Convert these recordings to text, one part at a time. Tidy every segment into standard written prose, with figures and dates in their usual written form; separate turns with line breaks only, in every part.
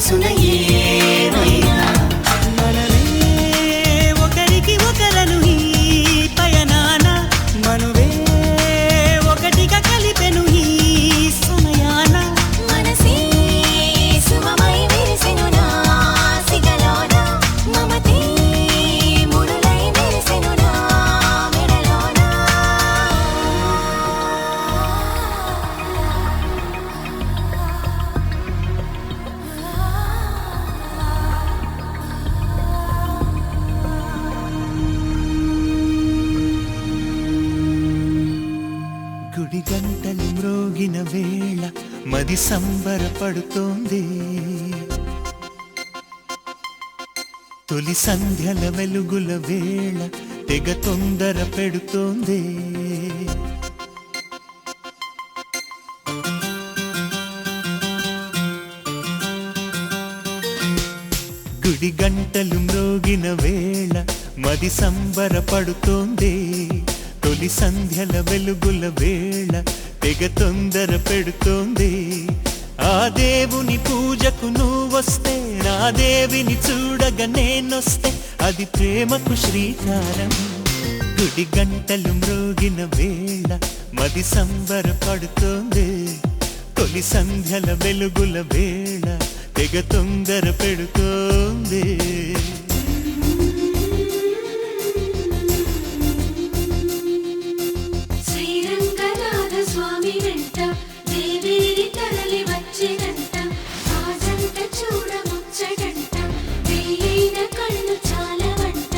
మనసున ఏమైనా
మనమే ఒకరికి ఒకరను ఈ పయనాన మనువే ఒకటిగా కలిపెను ఈ సమయాన
మనసే సుమమై విరిసెను నా సిగలోన మమతే ముడులై మెరిసెను నా మెడలోన
గుడి గంటలు మ్రోగిన వేళ మది సంబరపడుతోంది తొలి సంధ్యల వెలుగుల వేళ తెగ తొందర పెడుతోంది గుడి గంటలు మ్రోగిన వేళ మది సంబరపడుతోంది తొలి సంధ్యల వెలుగుల వేళ తెగ తొందర పెడుతోంది ఆ దేవుని పూజకు నువ్వొస్తే నా దేవిని చూడగా నేనొస్తే అది ప్రేమకు శ్రీకారం గుడి గంటలు మ్రోగిన వేళ మది సంబరపడుతోంది తొలి సంధ్యల వెలుగుల వేళ తెగ తొందర పెడుతోంది
శ్రీరంగనాథ స్వామి వెంట దేవేరి తరలి వచ్చినంట ఆ జంట చూడ ముచ్చటంట వేయైన కళ్ళు చాలవంట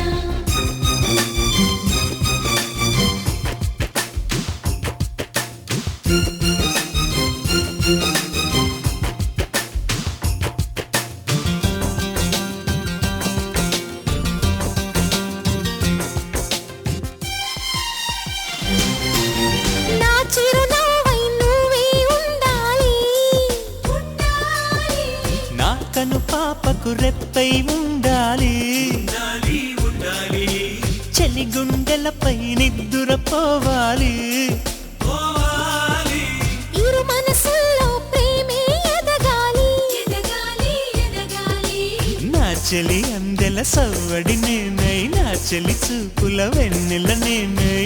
నా చిరునవ్వై నువ్వే ఉండాలి
నా కను పాపకు రెప్పై ఉండాలి చలి గుండెలపై నిద్దురపోవాలి
ఇరు మనసుల్లో ప్రేమే ఎదగాలి ఎదగాలి ఎదగాలి
నా చెలి అందెల సవ్వడి నేనై నా చెలి చూపుల వెన్నెల నేనై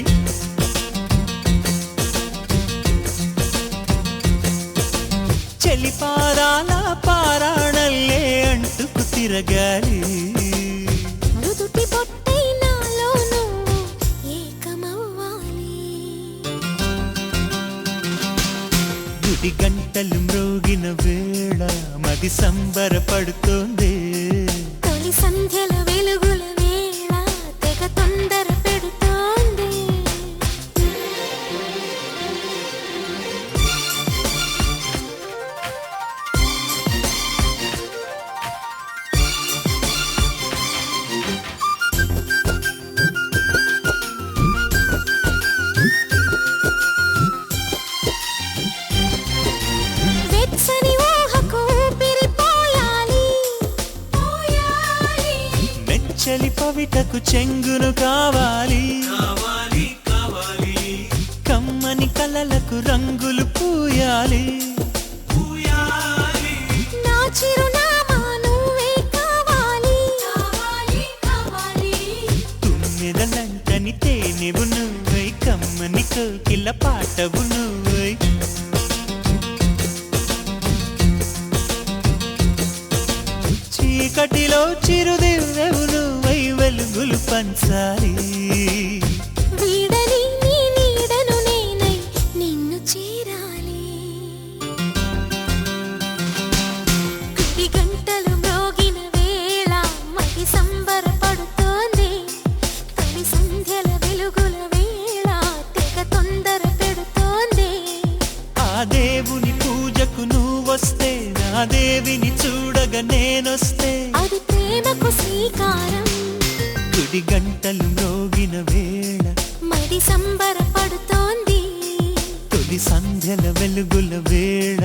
చెలి పారాల పారాణల్లే అంటుకు తిరగాలి
మృదుటి బొట్టై నాలో నువ్వు ఏకమవ్వాలి
గుడి గంటలు మ్రోగిన వేళ మది సంబరపడుతోంది
తొలి సంధ్యల వెలుగుల వేళ తెగ తొందర పెడుతోంది వెచ్చని ఊహకు ఊపిరి పోయాలి పోయాలి
నెచ్చలి పవిటకు చెంగును కావాలి కమ్మని కలలకు రంగులు పూయాలి
నా చిరునామా నువ్వే కావాలి కావాలి కావాలి
తుమ్మెదలంటని తేనెవు నువ్వై కమ్మని కోకిల పాటవు నువ్వై చీకటిలో చిరుదివ్వెవు నువ్వై వెలుగులు పంచాలి
వీడని నీ నీడను నేనై నిన్ను చేరాలి గుడి గంటలు మ్రోగిన వేళ మది సంబరపడుతోంది తొలి సంధ్యల వెలుగుల వేళ తెగ తొందర పెడుతోంది
ఆ దేవుని పూజకు నువ్వొస్తే నా దేవిని చూడగా నేనొస్తే
అది ప్రేమకు శ్రీకారం
గుడి గంటలు మ్రోగిన వేళ
మది సంబరపడుతోంది
తొలి సంధ్యల వెలుగుల వేళ